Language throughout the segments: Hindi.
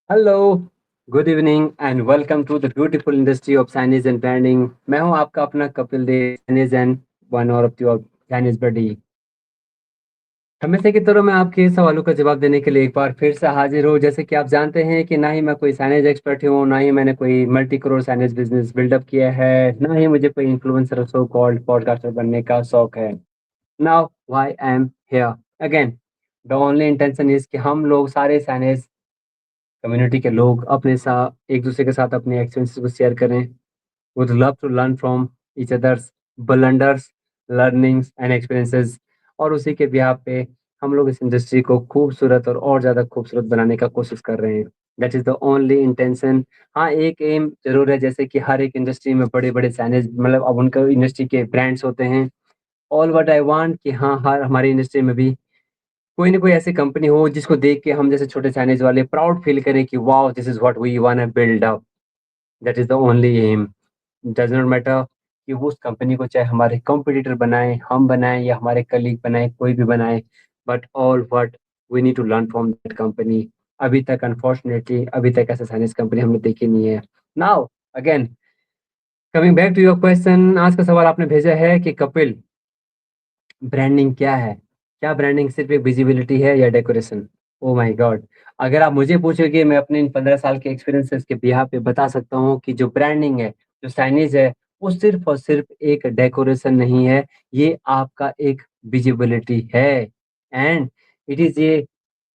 Hello, good evening and welcome to the beautiful industry of signage and branding. मैं हूं आपका अपना Kapil Dev, signage and one और ऑफ योर साइनेज बडी। हमेशा की तरह मैं आपके सवालों का जवाब देने के लिए एक बार फिर से हाजिर हूँ। जैसे कि आप जानते हैं कि ना ही मैं कोई साइनेज एक्सपर्ट हूँ, ना ही मैंने कोई multi crore signage business buildup किया है, ना ही मुझे कोई इन्फ्लुएंसर सो कॉल्ड पॉडकास्टर बनने का शौक है। Now why I am here again, the only intention is कि हम लोग सारे साइनेज कम्युनिटी के लोग अपने साथ एक दूसरे के साथ अपने एक्सपीरियंसेस को शेयर करें। Would love to learn from each others blunders, learnings and experiences. और उसी के बिहाफ पे हम लोग इस इंडस्ट्री को खूबसूरत और ज़्यादा खूबसूरत बनाने का कोशिश कर रहे हैं। That is the only intention. हाँ, एक एम जरूर है, जैसे कि हर एक इंडस्ट्री में बड़े बड़े साइनेज मतलब अब उनका इंडस्ट्री के ब्रांड्स होते हैं। ऑल व्हाट आई वांट कि हाँ, हर हमारी इंडस्ट्री में भी कोई ना कोई ऐसी कंपनी हो जिसको देख के हम जैसे छोटे चाइनीज वाले प्राउड फील करें कि wow, this is what we want to build up. That is the only aim. Does not matter कि वो उस कंपनी को चाहे हमारे कॉम्पिटिटर बनाए, हम बनाए या हमारे कलीग बनाए, कोई भी बनाए, but all what we need to learn from that company. अभी तक अनफॉर्चुनेटली अभी तक ऐसा चाइनीज कंपनी हमने देखी नहीं है। Now again, coming back to your question, आज का सवाल आपने भेजा है कि कपिल, ब्रांडिंग क्या है? क्या ब्रांडिंग सिर्फ एक विजिबिलिटी है या डेकोरेशन? Oh my God! अगर आप मुझे पूछोगे, मैं अपने इन 15 साल के एक्सपीरियंसेस के बिहाफ पे बता सकता हूँ कि जो ब्रांडिंग है, जो साइनेज है, वो सिर्फ और सिर्फ एक डेकोरेशन नहीं है, ये आपका एक विजिबिलिटी है। एंड इट इज़ ये,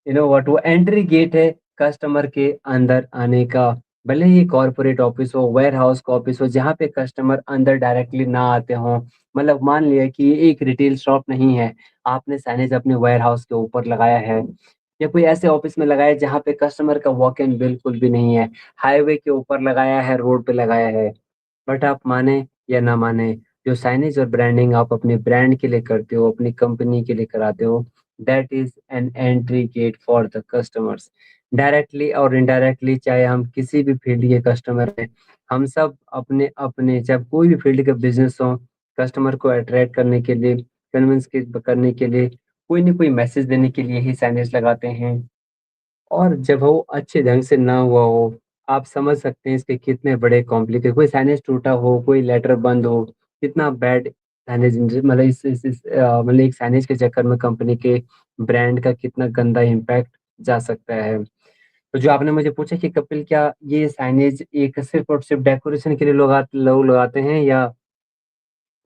यू नो व्हाट, वो एंट्री गेट है कस्टमर के अंदर आने का। भले ही कॉर्पोरेट ऑफिस हो, वेयर हाउस का ऑफिस हो, जहाँ पे कस्टमर अंदर डायरेक्टली ना आते हों। मतलब मान लिया कि ये एक रिटेल शॉप नहीं है, आपने साइनेज अपने वेयर हाउस के ऊपर लगाया है, या कोई ऐसे ऑफिस में लगाया है जहाँ पे कस्टमर का वॉक इन बिल्कुल भी नहीं है, हाईवे के ऊपर लगाया है, रोड पे लगाया है। बट आप माने या ना माने, जो साइनेज और ब्रांडिंग आप अपने ब्रांड के लिए करते हो, अपनी कंपनी के लिए कराते हो, that is an entry get for the customers. Directly और इनडायरेक्टली, चाहे हम किसी भी फील्ड के कस्टमर हैं, हम सब अपने अपने चाहे कोई भी फील्ड का बिजनेस हो, कस्टमर को अट्रैक्ट करने के लिए, कन्विंस करने के लिए, कोई ना कोई मैसेज देने के लिए ही साइनेज लगाते हैं। और जब वो अच्छे ढंग से ना हुआ हो, आप समझ सकते हैं इसके कितने बड़े कॉम्प्लिकेट, कोई साइनेज टूटा हो, कोई लेटर बंद हो, कितना बैड साइनेज मतलब मतलब एक साइनेज के चक्कर में कंपनी के ब्रांड का कितना गंदा इम्पैक्ट जा सकता है। तो जो आपने मुझे पूछा कि कपिल, क्या ये साइनेज एक सिर्फ और सिर्फ डेकोरेशन के लिए लोग लगाते हैं या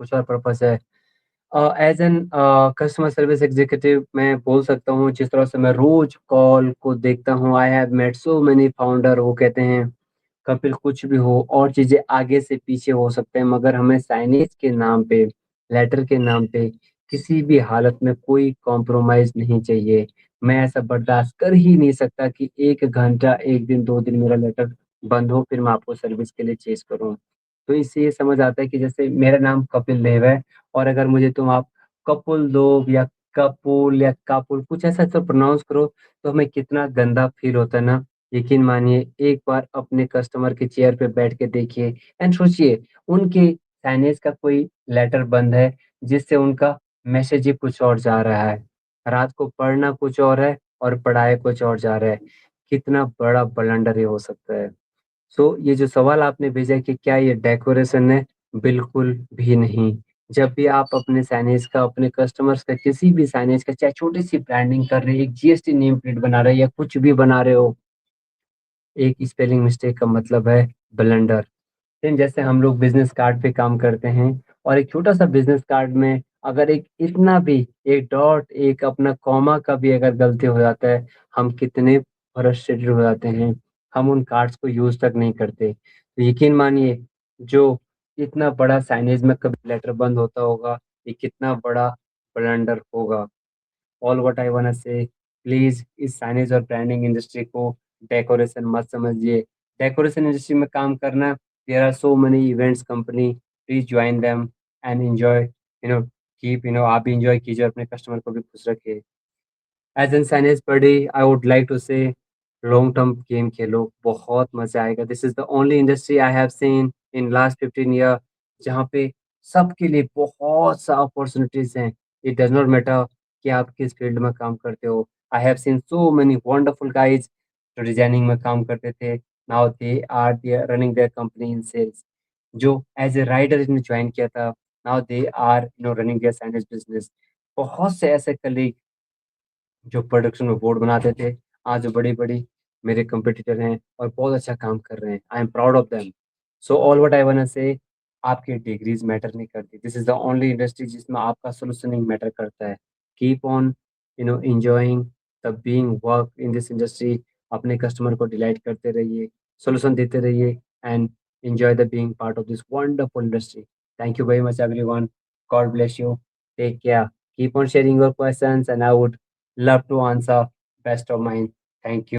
कुछ और पर्पस है? As an customer service executive मैं बोल सकता हूँ, जिस तरह से मैं रोज कॉल को देखता हूँ, I have met so many founder, वो कहते हैं कपिल कुछ भी हो और चीजें आगे से पीछे हो सकते हैं, मगर हमें साइनेज के नाम पे, लेटर के नाम पे किसी भी हालत में कोई कॉम्प्रोमाइज नहीं चाहिए। मैं ऐसा बर्दाश्त कर ही नहीं सकता कि 1 घंटा, 1 दिन, 2 दिन मेरा लेटर बंद हो, फिर मैं आपको सर्विस के लिए चेस करूँ। तो इससे ये समझ आता है कि जैसे मेरा नाम कपिल देव है, और अगर मुझे तुम आप कपुल दो या कपूल या कापुल कुछ ऐसा ऐसा प्रोनाउंस करो, तो हमें कितना गंदा फील होता है ना। यकीन मानिए, एक बार अपने कस्टमर के चेयर पे बैठ के देखिए एंड सोचिए, उनके साइनेज का कोई लेटर बंद है जिससे उनका मैसेज ही कुछ और जा रहा है। रात को पढ़ना कुछ और है और पढ़ाया कुछ और जा रहा है। कितना बड़ा ब्लंडर ये हो सकता है। सो ये जो सवाल आपने भेजा है कि क्या ये डेकोरेशन है, बिल्कुल भी नहीं। जब भी आप अपने साइनेज का, अपने कस्टमर्स का किसी भी साइनेज का, चाहे छोटी सी ब्रांडिंग कर रहे हैं, एक जीएसटी नेम प्लेट बना रहे हैं या कुछ भी बना रहे हो, एक स्पेलिंग मिस्टेक का मतलब है ब्लंडर। सेम जैसे हम लोग बिजनेस कार्ड पे काम करते हैं, और एक छोटा सा बिजनेस कार्ड में अगर एक इतना भी, एक डॉट, एक अपना कॉमा का भी अगर गलती हो जाता है, हम कितने फ्रस्ट्रेटेड हो जाते हैं, हम उन कार्ड्स को यूज तक नहीं करते। तो यकीन मानिए, जो इतना बड़ा साइनेज में कभी लेटर बंद होता होगा, ये कितना बड़ा ब्लंडर होगा। All what I want say, please इस साइनेज और ब्रांडिंग इंडस्ट्री को डेकोरेशन मत समझिए। डेकोरेशन इंडस्ट्री में काम करना, there are so many events company, please join them and enjoy, keep, आप भी एंजॉय कीजिए, अपने कस्टमर को भी खुश रखिए। As an signage buddy, I would like to say, long term game खेलो, बहुत मजा आएगा। This is the only industry I have seen in last 15 year जहाँ पे सबके लिए बहुत सा अपॉर्चुनिटीज हैं। इट डज नॉट मैटर कि आप किस फील्ड में काम करते हो। I have seen so many wonderful guys जो डिजाइनिंग में काम करते थे, now they are running their company in sales. जो एज ए राइटर इन्होंने ज्वाइन किया था, now they are running their signage business. बहुत से ऐसे कलीग जो प्रोडक्शन में बोर्ड बनाते थे, आज जो बड़ी-बड़ी मेरे कॉम्पिटिटर हैं और बहुत अच्छा काम कर रहे हैं। I am proud of them. So all what I want to say, आपकी डिग्रीज़ मैटर नहीं करती। This is the only industry जिसमें आपका सॉल्यूशनिंग मैटर करता है। Keep on enjoying the being work in this industry. अपने कस्टमर को डिलाइट करते रहिए, सॉल्यूशन देते रहिए and enjoy the being part of this wonderful industry. Thank you very much everyone. God bless you. Take care. Keep on sharing your questions and I would love to answer best of mine. Thank you.